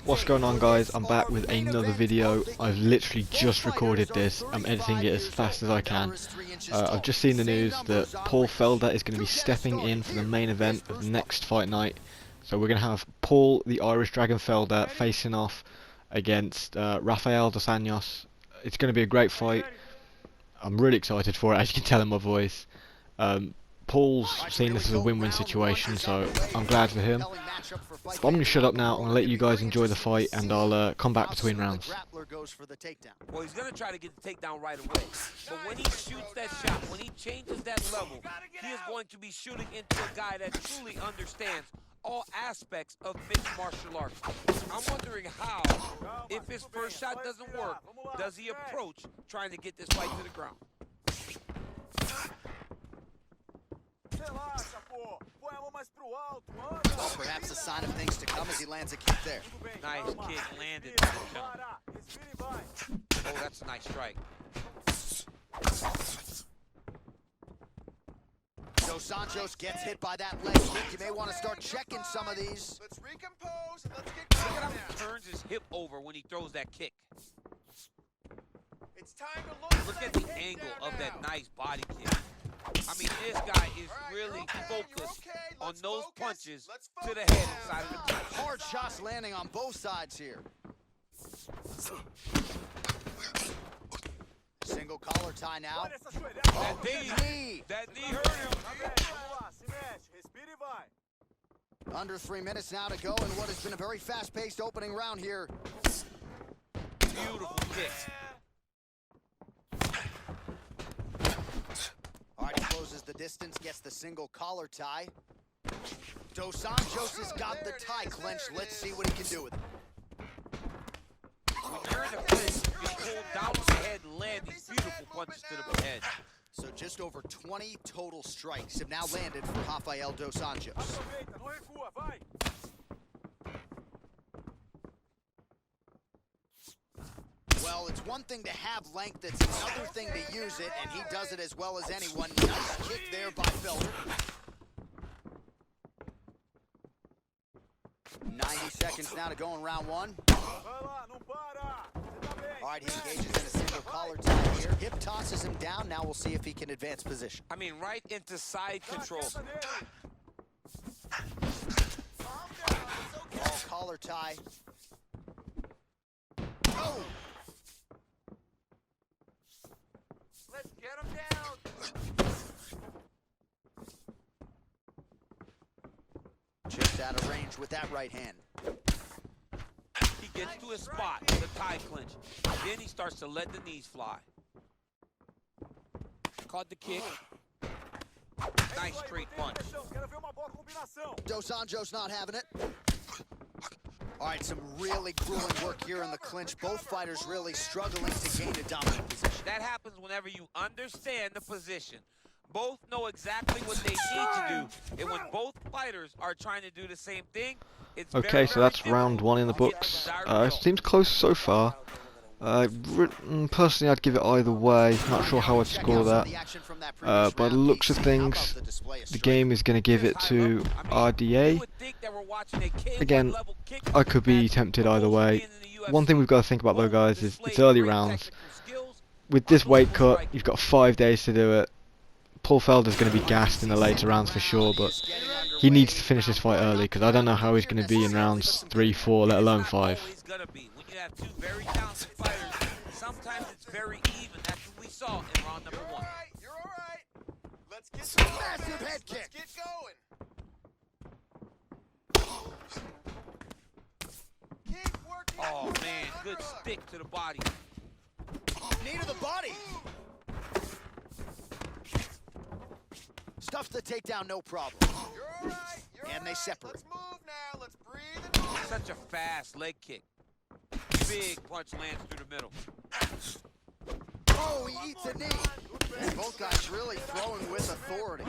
What's going on, guys? I'm back with another video. I've literally just recorded this. I'm editing it as fast as I can. I've just seen the news that Paul Felder is going to be stepping in for the main event of the next fight night. So we're going to have Paul the Irish Dragon Felder facing off against Rafael dos Anjos. It's going to be a great fight. I'm really excited for it, as you can tell in my voice. Paul's seen this as a win-win situation, so I'm glad for him. But I'm going to shut up now. I'm going to let you guys enjoy the fight, and I'll come back between rounds. Well, he's going to try to get the takedown right away. But when he shoots that shot, when he changes that level, he is going to be shooting into a guy that truly understands all aspects of mixed martial arts. I'm wondering how, if his first shot doesn't work, does he approach trying to get this fight to the ground? Well, perhaps a sign of things to come as he lands a kick there. Nice kick landed. Oh, that's a nice strike. Dos Anjos gets hit by that leg kick. You may want to start checking some of these. Let's recompose and let's get Look going at how now. he turns his hip over when he throws that kick. It's time to Look at the angle of that nice body kick. I mean, this guy is really focused on those punches to the head inside of the clinch. Hard shots landing on both sides here. Single collar tie now. That knee hurt him. Under 3 minutes now to go in what has been a very fast-paced opening round here. Beautiful kick. All right, he closes the distance, gets the single collar tie. Dos Anjos has got the tie clenched. Let's see what he can do with it. When you're in the clinch, you pull down the head and land these beautiful punches to the head. So just over 20 total strikes have now landed for Rafael dos Anjos. Well, it's one thing to have length, it's another thing to use it, and he does it as well as anyone. Nice kick there by Felder. 90 seconds now to go in round one. All right, he engages in a single collar tie here. Hip tosses him down. Now we'll see if he can advance position. I mean, right into side control. All collar tie. Oh! Let's get him down. Just out of range with that right hand. He gets to his spot, the tie clinch. Then he starts to let the knees fly. Caught the kick. Nice straight punch. Dos Anjos not having it. All right, some really grueling work here in the clinch. Both fighters really struggling to gain a dominant position. That happens whenever you understand the position. Both know exactly what they need to do. And when both fighters are trying to do the same thing, it's Okay, so that's round one in the books. It seems close so far. Personally, I'd give it either way. Not sure how I'd score that. By the looks of things, the game is going to give it to RDA. Again, I could be tempted either way. One thing we've got to think about though, guys, is it's early rounds. With this weight cut, you've got 5 days to do it. Paul Felder's going to be gassed in the later rounds for sure, but he needs to finish this fight early because I don't know how he's going to be in rounds 3, 4, let alone 5. Have two very talented fighters. Sometimes it's very even. That's what we saw in round number one. You're all right. Let's get some massive head kick. Let's get going. Keep working. Oh man, good stick to the body. Knee to the body. Stuffs the takedown, no problem. You're all right. You're And all they right. separate. Let's move now. Let's breathe and move. Such a fast leg kick. Big punch lands through the middle. Oh, he eats a knee. And both guys really throwing with authority.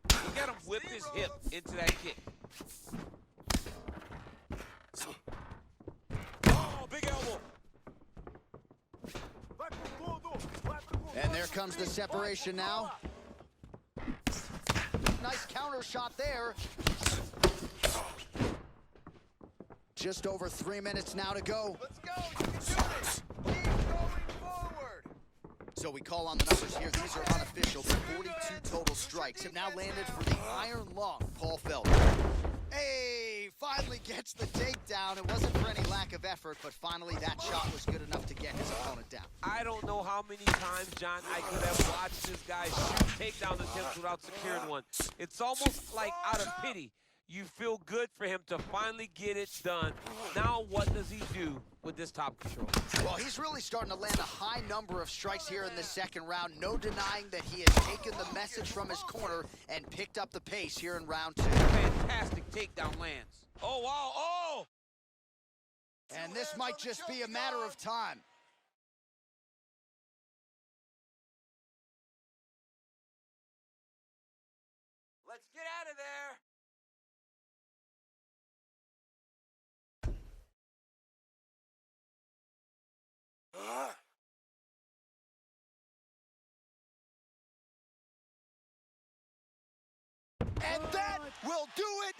Look at him whip his hip into that kick. Oh, big elbow. And there comes the separation now. counter shot there. Just over 3 minutes now to go. Let's go. You can do this. Keep going forward. So we call on the numbers here. These are unofficial, but 42 total strikes have now landed for the iron lung, Paul Felder. Hey, finally gets the takedown. It wasn't for any lack of effort, but finally that shot was good enough to get his opponent down. I don't know how many times, John, I could have watched this guy shoot takedown attempts without securing one. It's almost like out of pity. You feel good for him to finally get it done. Now what does he do with this top control? Well, he's really starting to land a high number of strikes here in the second round. No denying that he has taken the message from his corner and picked up the pace here in round 2. Fantastic takedown lands. Oh, wow, oh! And this might just be a matter of time. Let's get out of there. And that will do it.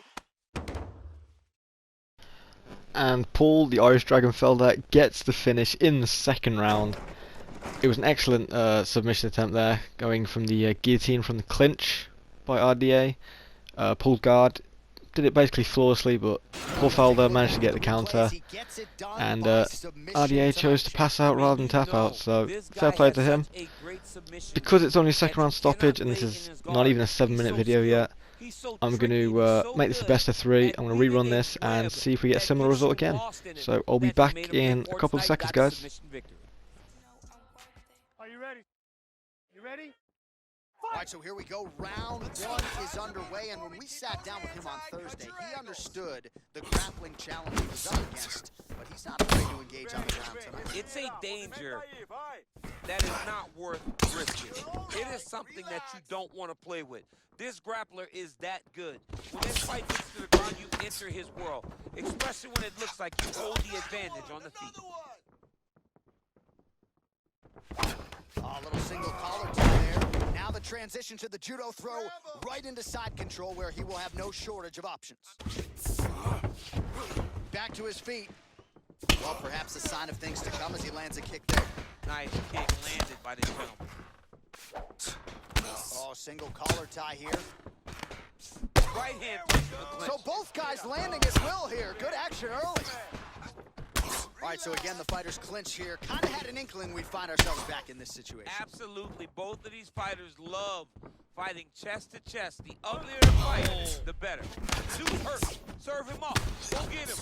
And Paul, the Irish Dragon Felder, gets the finish in the second round. It was an excellent submission attempt there, going from the guillotine from the clinch by RDA. Pulled guard, did it basically flawlessly, but Paul Felder managed to get the counter, and RDA chose to pass out rather than tap out, so fair play to him. Because it's only a second round stoppage, and this is not even a 7-minute video yet, I'm going to make this a best of 3. I'm going to rerun this and see if we get a similar result again. So I'll be back in a couple of seconds, guys. Are you ready? You ready? All right, so here we go. Round 1 is underway, and when we sat down with him on Thursday, he understood the grappling challenge he was up against, but he's not afraid to engage on the ground tonight. It's a danger that is not worth risking. It is something that you don't want to play with. This grappler is that good. When this fight gets to the ground, you enter his world, especially when it looks like you hold the advantage on the feet. A little single collar to there. Now the transition to the judo throw right into side control, where he will have no shortage of options. Back to his feet. Well, perhaps a sign of things to come as he lands a kick there. Nice kick landed by this gentleman. Oh, single collar tie here. Right hand punch to the clinch. So both guys landing as well here. Good action early. All right, so again, the fighters clinch here. Kind of had an inkling we'd find ourselves back in this situation. Absolutely. Both of these fighters love fighting chest to chest. The uglier the fight, the better. Dude's hurt. Serve him up. Go get him.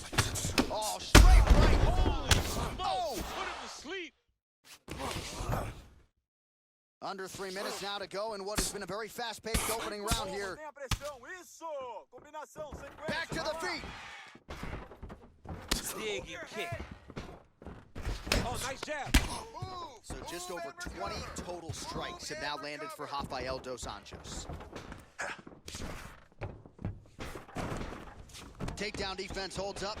Oh, straight right. Holy smoke. Oh. Put him to sleep. Under 3 minutes now to go in what has been a very fast-paced opening round here. Back to the feet. Dig and kick. Oh, nice jab. So just over 20 total strikes have now landed for Rafael dos Anjos. Takedown defense holds up.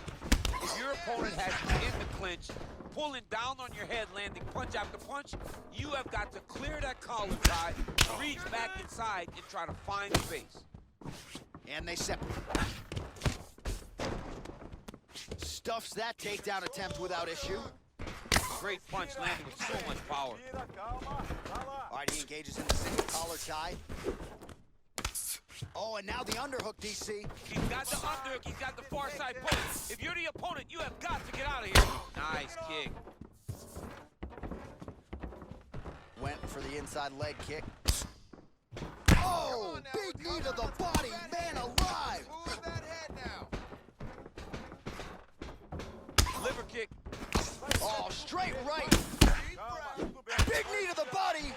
If your opponent has you in the clinch, pulling down on your head, landing punch after punch, you have got to clear that collar tie, reach back inside, and try to find space. And they separate. Stuffs that takedown attempt without issue. Great punch landing with so much power. All right, he engages in the single collar tie. Oh, and now the underhook, DC. He's got the underhook, he's got the far side push. If you're the opponent, you have got to get out of here. Nice kick. Went for the inside leg kick. Oh, big knee to the body, man alive. Move that head now. Liver kick. Oh, straight right. Big knee to the body.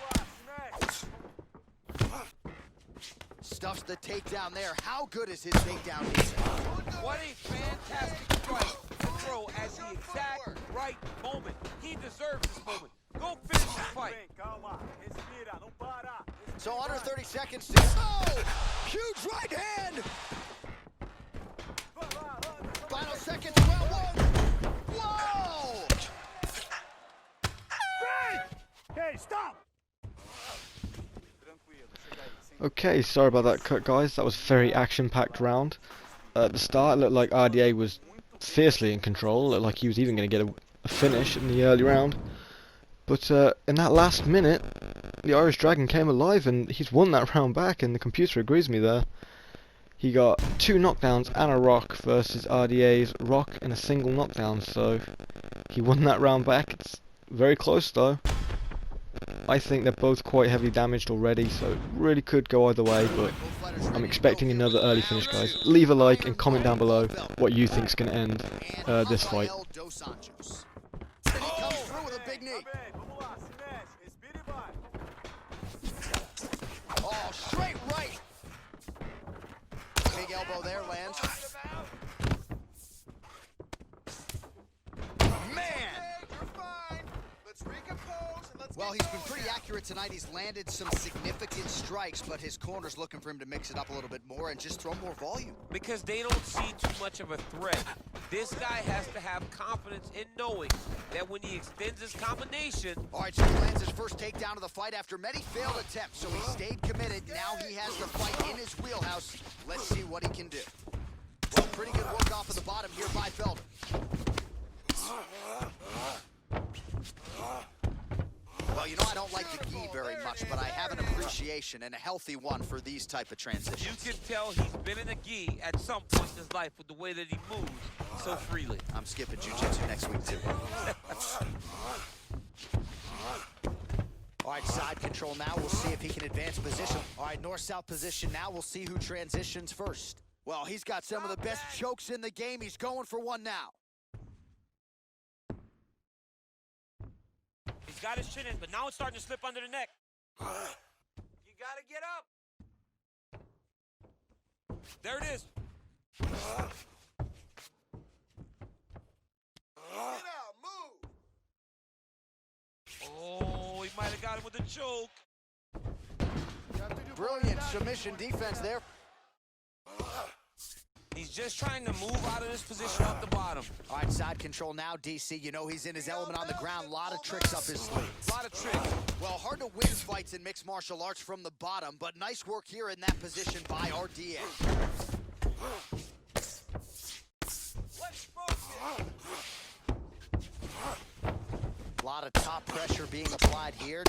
Stuffs the takedown there. How good is his takedown defense? What a fantastic strike to throw at the exact right moment. He deserves this moment. Go finish the fight. So under 30 seconds to go. Huge right hand. Final seconds, round 1. Whoa! Hey, stop! Okay, sorry about that cut, guys. That was a very action-packed round. At the start, it looked like RDA was fiercely in control. It looked like he was even going to get a finish in the early round. But in that last minute, the Irish Dragon came alive and he's won that round back, and the computer agrees with me there. He got 2 knockdowns and a rock versus RDA's rock and a single knockdown, so he won that round back. It's very close though. I think they're both quite heavily damaged already, so it really could go either way, but I'm expecting another early finish, guys. Leave a like and comment down below what you think's going to end this fight. Rafael dos Anjos. And he comes through with a big knee. Oh, straight right. Big elbow there lands. Well, he's been pretty accurate tonight. He's landed some significant strikes, but his corner's looking for him to mix it up a little bit more and just throw more volume. Because they don't see too much of a threat. This guy has to have confidence in knowing that when he extends his combination... All right, so he lands his first takedown of the fight after many failed attempts, so he stayed committed. Now he has the fight in his wheelhouse. Let's see what he can do. Well, pretty good work off of the bottom here by Felder. Well, you know, I don't like the gi very much, but I have an appreciation and a healthy one for these type of transitions. You can tell he's been in a gi at some point in his life with the way that he moves so freely. I'm skipping jiu-jitsu next week, too. All right, side control now. We'll see if he can advance position. All right, north-south position now. We'll see who transitions first. Well, he's got some of the best chokes in the game. He's going for one now. He's got his chin in, but now it's starting to slip under the neck. You gotta get up. There it is. Get out, move. Oh, he might have got him with a choke. Brilliant submission defense there. He's just trying to move out of this position off the bottom. All right, side control now, DC. You know he's in his element on the ground. A lot of tricks up his sleeve. A lot of tricks. Well, hard to win fights in mixed martial arts from the bottom, but nice work here in that position by RDA. Let's focus. A lot of top pressure being applied here.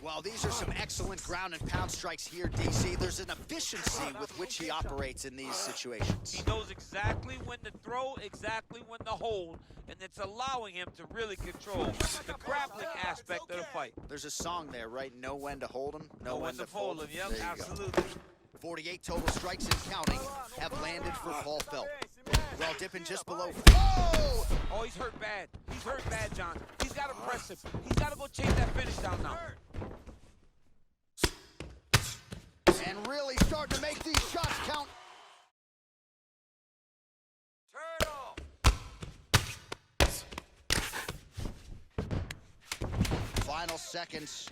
Well, these are some excellent ground and pound strikes here, DC. There's an efficiency with which he operates in these situations. He knows exactly when to throw, exactly when to hold, and it's allowing him to really control the grappling aspect of the fight. There's a song there, right? Know when to hold him, know when to fold him. Yep, There you go. absolutely. 48 total strikes and counting have landed for Paul Felder. Well, dipping just below. Oh! Oh, he's hurt bad. He's hurt bad, John. He's got to press him. He's got to go chase that finish down now. And really starting to make these shots count. Turn off. Final seconds.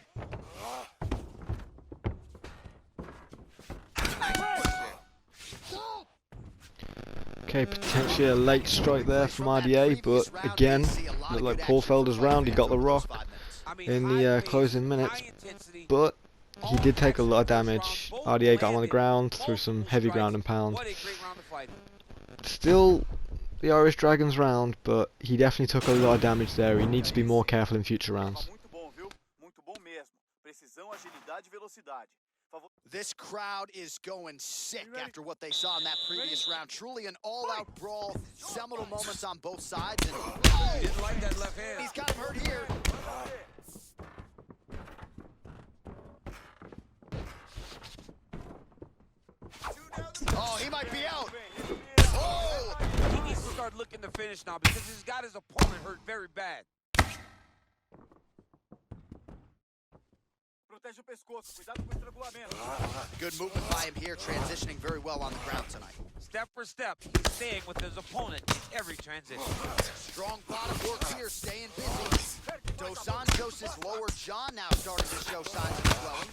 Okay, potentially a late strike there from RDA, but again, looked like Paul Felder's round. He got the rock in the closing minutes, but he did take a lot of damage. RDA got him on the ground through some heavy ground and pound. What a great round of fighting. Still the Irish Dragon's round, but he definitely took a lot of damage there. He needs to be more careful in future rounds. Muito bom, viu? Muito bom mesmo. Precisão, agilidade e velocidade. This crowd is going sick after what they saw in that previous round. Truly an all-out brawl. Seminal moments on both sides. And He didn't like that left hand. he's got him hurt here. Oh, he might be out. Oh! He needs to start looking to finish now because he's got his opponent hurt very bad. Protege o pescoço. Cuidado com o estrangulamento. Good movement by him here, transitioning very well on the ground tonight. Step for step, he's staying with his opponent in every transition. Strong bottom work here, staying busy. Dos Anjos' lower jaw now starting to show signs of swelling.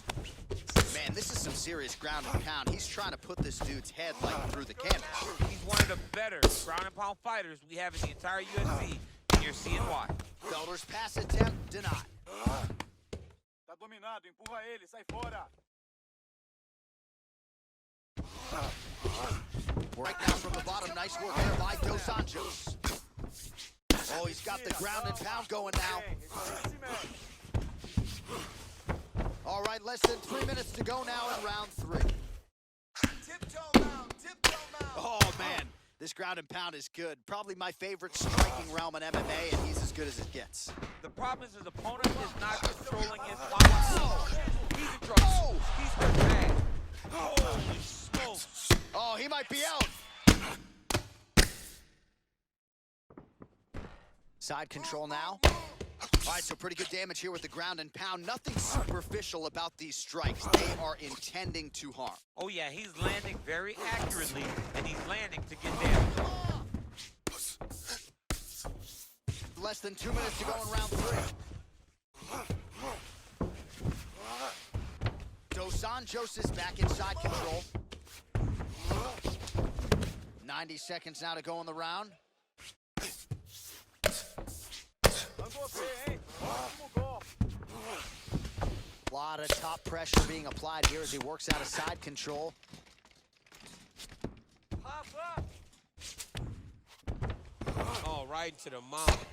Man, this is some serious ground and pound. He's trying to put this dude's head like through the canvas. He's one of the better ground and pound fighters we have in the entire UFC, and you're seeing why. Felder's pass attempt denied. Tá dominado. Empurra ele. Sai fora. Right now from the bottom, nice work there by Anjos. Oh, he's got the ground and pound going now. All right, less than 3 minutes to go now in round 3. Tiptoe mount, tiptoe mount. Oh, man, this ground and pound is good. Probably my favorite striking realm in MMA, and he's as good as it gets. The problem is his opponent is not controlling his body. He's in trouble. He's hurt bad. Holy smokes. Oh, he might be out. Side control now. All right, so pretty good damage here with the ground and pound. Nothing superficial about these strikes. They are intending to harm. Oh yeah, he's landing very accurately, and he's landing to get damage. Less than 2 minutes to go in round 3. Anjos is back in side control. 90 seconds now to go in the round. A lot of top pressure being applied here as he works out of side control. Oh, right into the mouth.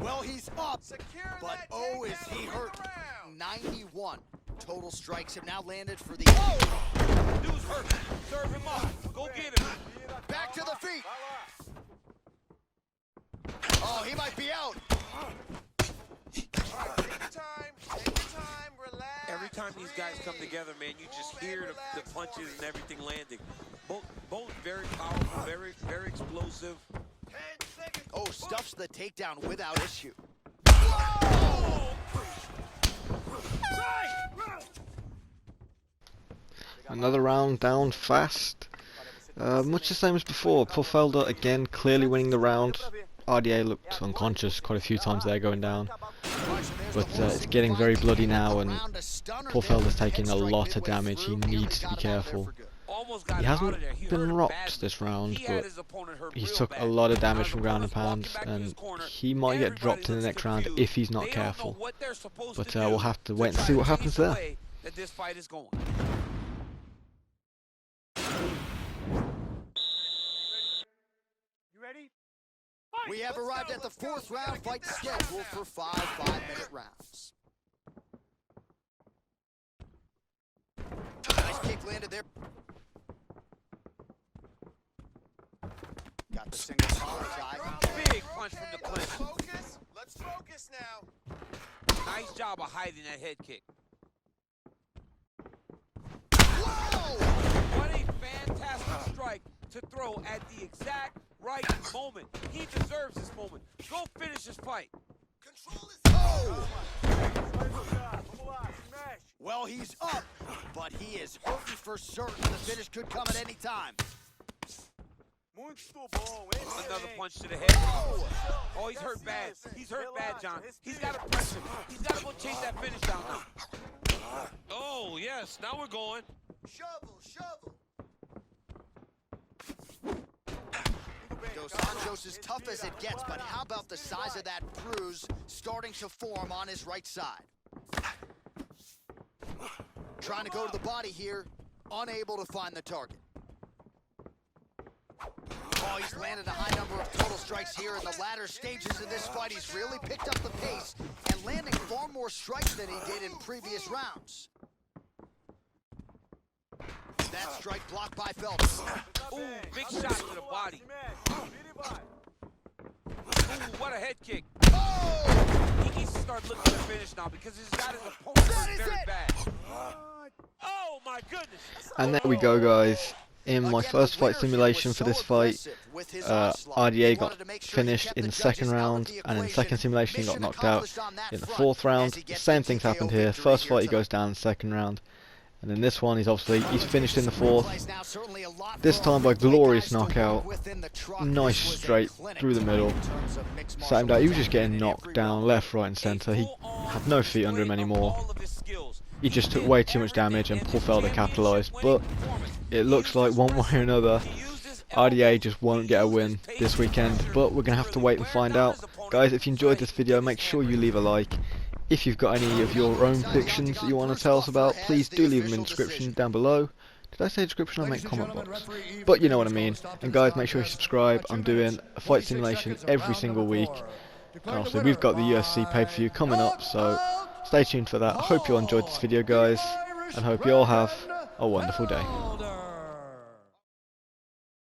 Well, he's up, Secure but that oh, is takedown he and hurt. around. 91 total strikes have now landed for the... Dude's hurt. Serve him up. Go get him. Back to the feet. Oh, he might be out. Take your time, relax. Every time these guys come together, man, you just hear the punches and everything landing. Both very powerful, very explosive. 10 seconds. Oh, stuffs the takedown without issue. Another round down fast. Much the same as before. Poor Felder again clearly winning the round. RDA looked unconscious quite a few times there going down. But it's getting very bloody now, and poor Felder's taking a lot of damage. He needs to be careful. He hasn't been rocked this round, but he took a lot of damage from ground and pound, and he might get dropped in the next round if he's not careful. But we'll have to wait and see what happens there. This fight is going. You ready? We have arrived at the 4th round, fight scheduled for 5 5-minute rounds. Nice kick landed there. Got the single collar tie. Big punch from the clinch. Focus. Let's focus now. Nice job of hiding that head kick. Whoa! What a fantastic strike to throw at the exact right moment. He deserves this moment. Go finish this fight. Control his... Oh! Well, he's up, but he is hurting for certain. The finish could come at any time. Another punch to the head. Oh, he's hurt bad. He's hurt bad, John. He's got to press him. He's got to go chase that finish down now. Oh, yes. Now we're going. Shovel, shovel. Anjos is tough as it gets, but how about the size of that bruise starting to form on his right side? Trying to go to the body here, unable to find the target. Oh, he's landed a high number of total strikes here in the latter stages of this fight. He's really picked up the pace and landing far more strikes than he did in previous rounds. That strike blocked by Felder. Ooh, big shot to the body. Ooh, what a head kick. Oh! He needs to start looking to finish now because he's got his opponent very bad. Oh, my goodness. And there we go, guys. In my first fight simulation for this fight, RDA got finished in the 2nd round, and in the 2nd simulation he got knocked out in the 4th round. The same thing's happened here. First fight he goes down in the 2nd round, and in this one he's finished in the 4th. This time by glorious knockout. Nice straight through the middle. Sat him down. He was just getting knocked down left, right and centre. He had no feet under him anymore. He just took way too much damage, and poor Felder capitalised. But it looks like one way or another RDA just won't get a win this weekend, but we're going to have to wait and find out. Guys, if you enjoyed this video, make sure you leave a like. If you've got any of your own predictions that you want to tell us about, please do leave them in the description down below. Did I say description? I meant comment box. But you know what I mean. And guys, make sure you subscribe. I'm doing a fight simulation every single week. And obviously we've got the UFC pay-per-view coming up, so stay tuned for that. I hope you all enjoyed this video, guys, and hope you all have a wonderful day.